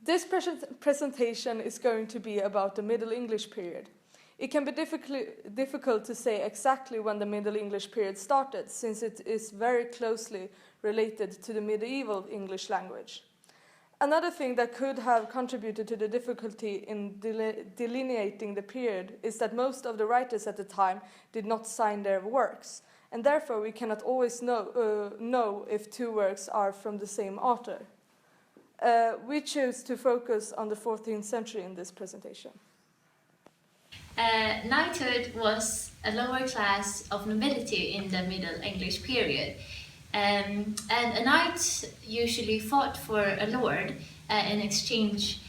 This presentation is going to be about the Middle English period. It can be difficult to say exactly when the Middle English period started, since it is very closely related to the medieval English language. Another thing that could have contributed to the difficulty in delineating the period is that most of the writers at the time did not sign their works, and therefore we cannot always know if two works are from the same author. We choose to focus on the 14th century in this presentation. Knighthood was a lower class of nobility in the Middle English period. And a knight usually fought for a lord in exchange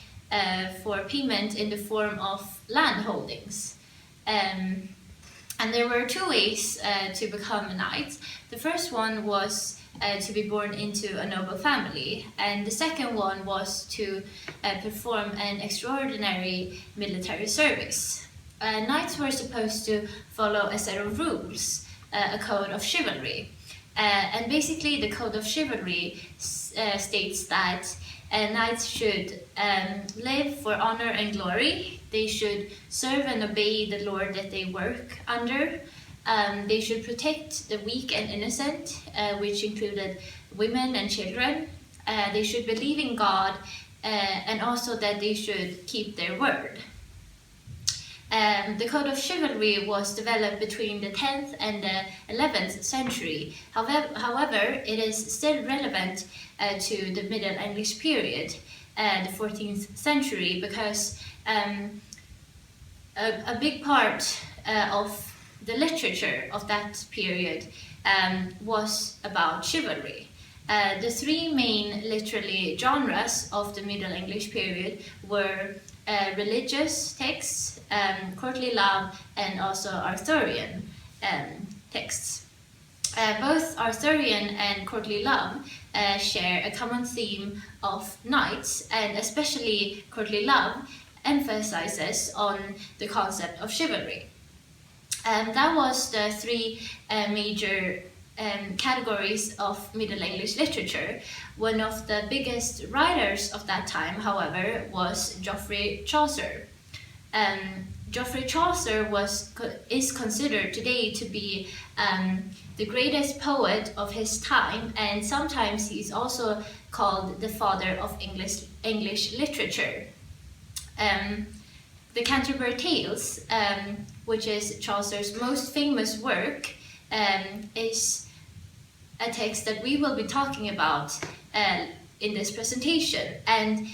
for payment in the form of land holdings. And there were two ways to become a knight. The first one was to be born into a noble family, and the second one was to perform an extraordinary military service. Knights were supposed to follow a set of rules, a code of chivalry. And basically the code of chivalry states that knights should live for honor and glory. They should serve and obey the lord that they work under. They should protect the weak and innocent, which included women and children. They should believe in God, and also that they should keep their word. The code of chivalry was developed between the 10th and the 11th century. However, it is still relevant to the Middle English period, the 14th century, because a big part of the literature of that period was about chivalry. The three main literary genres of the Middle English period were religious texts, courtly love, and also Arthurian texts. Both Arthurian and courtly love share a common theme of knights, and especially courtly love emphasizes on the concept of chivalry. That was the three major categories of Middle English literature. One of the biggest writers of that time, however, was Geoffrey Chaucer. Geoffrey Chaucer is considered today to be the greatest poet of his time, and sometimes he's also called the father of English literature. The Canterbury Tales, which is Chaucer's most famous work, is a text that we will be talking about in this presentation. And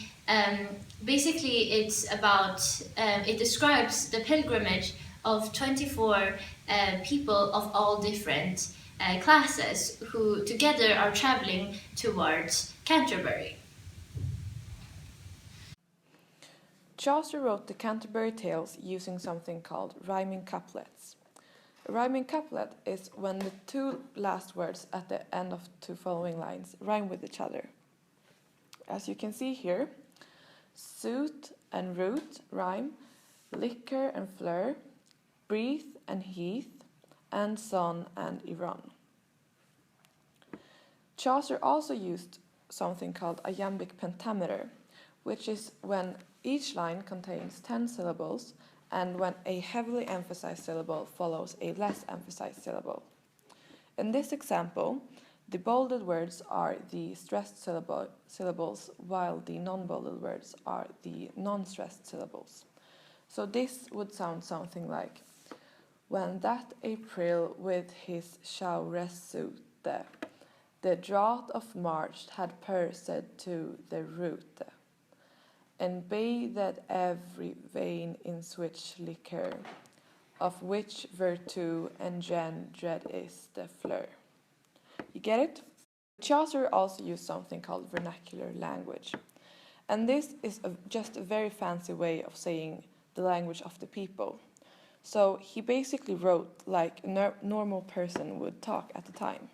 basically it's about, it describes the pilgrimage of 24 people of all different classes who together are traveling towards Canterbury. Chaucer wrote the Canterbury Tales using something called rhyming couplets. A rhyming couplet is when the two last words at the end of two following lines rhyme with each other. As you can see here, suit and root rhyme, liquor and fleur, breathe and heath, and son and Iran. Chaucer also used something called a iambic pentameter, which is when each line contains 10 syllables and when a heavily emphasized syllable follows a less emphasized syllable. In this example, the bolded words are the stressed syllables, while the non-bolded words are the non-stressed syllables. So this would sound something like, when that April with his shower suite, the drought of March had pursed to the root, and bathed every vein in switch liquor, of which virtue and gen dread is the fleur. You get it? Chaucer also used something called vernacular language, and this is just a very fancy way of saying the language of the people. So he basically wrote like a normal person would talk at the time.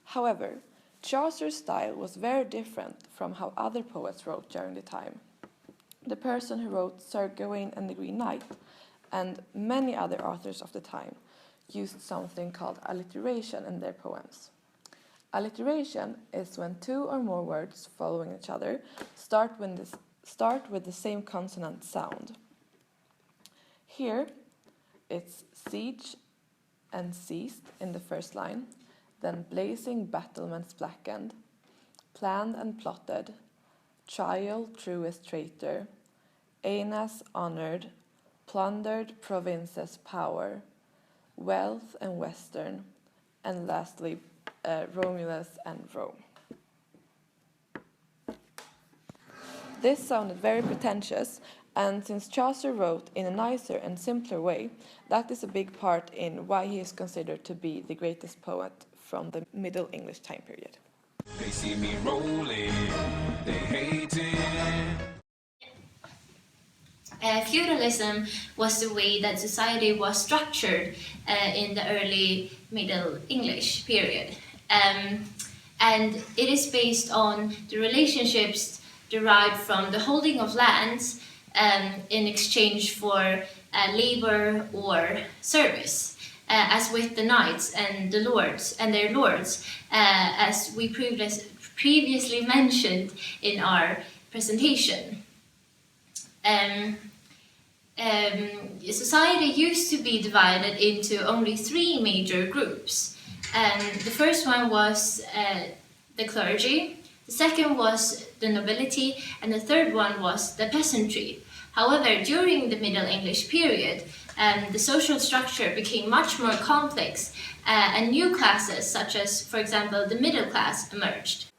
However, Chaucer's style was very different from how other poets wrote during the time. The person who wrote Sir Gawain and the Green Knight and many other authors of the time used something called alliteration in their poems. Alliteration is when two or more words following each other start with the same consonant sound. Here, it's siege and ceased in the first line, then blazing battlements blackened, planned and plotted, trial truest traitor, Aenas honored, plundered provinces power, wealth and western, and lastly Romulus and Rome. This sounded very pretentious, and since Chaucer wrote in a nicer and simpler way, that is a big part in why he is considered to be the greatest poet from the Middle English time period. They see me rolling, they hate it. Feudalism was the way that society was structured in the early Middle English period. And it is based on the relationships derived from the holding of lands in exchange for labor or service, as with the knights and the lords and their lords, as we previously mentioned in our presentation. Society used to be divided into only three major groups. The first one was the clergy, the second was the nobility, and the third one was the peasantry. However, during the Middle English period, the social structure became much more complex, and new classes, such as, for example, the middle class, emerged.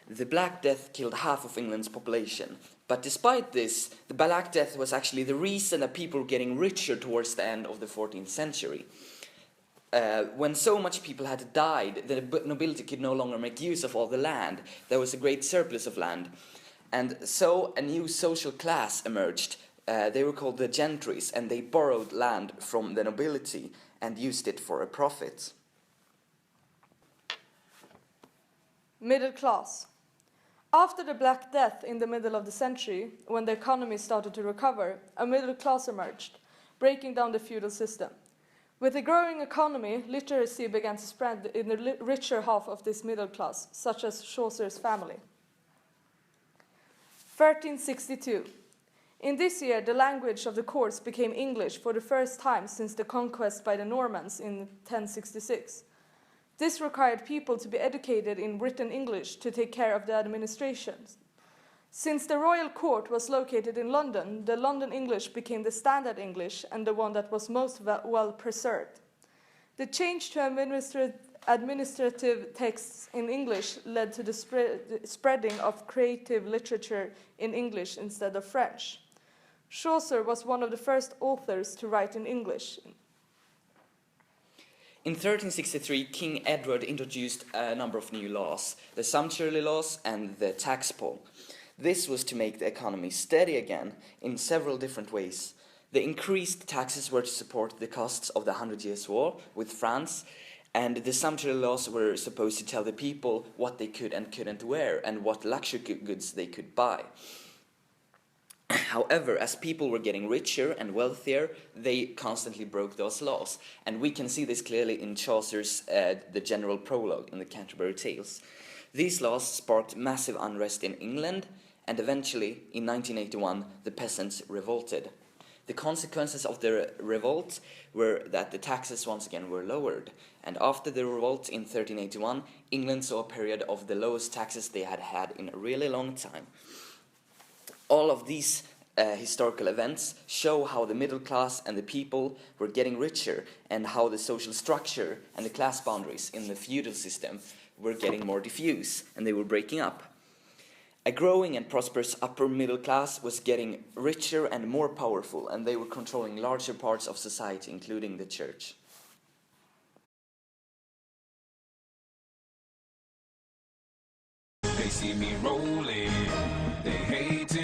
The Black Death killed half of England's population, but despite this, the Black Death was actually the reason that people were getting richer towards the end of the 14th century. When so much people had died, the nobility could no longer make use of all the land. There was a great surplus of land. And so a new social class emerged. They were called the gentries, and they borrowed land from the nobility and used it for a profit. Middle class. After the Black Death in the middle of the century, when the economy started to recover, a middle class emerged, breaking down the feudal system. With a growing economy, literacy began to spread in the richer half of this middle class, such as Chaucer's family. 1362. In this year, the language of the courts became English for the first time since the conquest by the Normans in 1066. This required people to be educated in written English to take care of the administration. Since the royal court was located in London, the London English became the standard English and the one that was most well preserved. The change to administrative texts in English led to the spreading of creative literature in English instead of French. Chaucer was one of the first authors to write in English. In 1363, King Edward introduced a number of new laws, the sumptuary laws and the tax poll. This was to make the economy steady again in several different ways. The increased taxes were to support the costs of the 100 Years' War with France, and the sumptuary laws were supposed to tell the people what they could and couldn't wear and what luxury goods they could buy. However, as people were getting richer and wealthier, they constantly broke those laws. And we can see this clearly in Chaucer's The General Prologue in the Canterbury Tales. These laws sparked massive unrest in England, and eventually, in 1981, the peasants revolted. The consequences of the revolt were that the taxes once again were lowered. And after the revolt in 1381, England saw a period of the lowest taxes they had had in a really long time. All of these historical events show how the middle class and the people were getting richer and how the social structure and the class boundaries in the feudal system were getting more diffuse and they were breaking up. A growing and prosperous upper middle class was getting richer and more powerful, and they were controlling larger parts of society, including the church. They see me rolling, they hate it.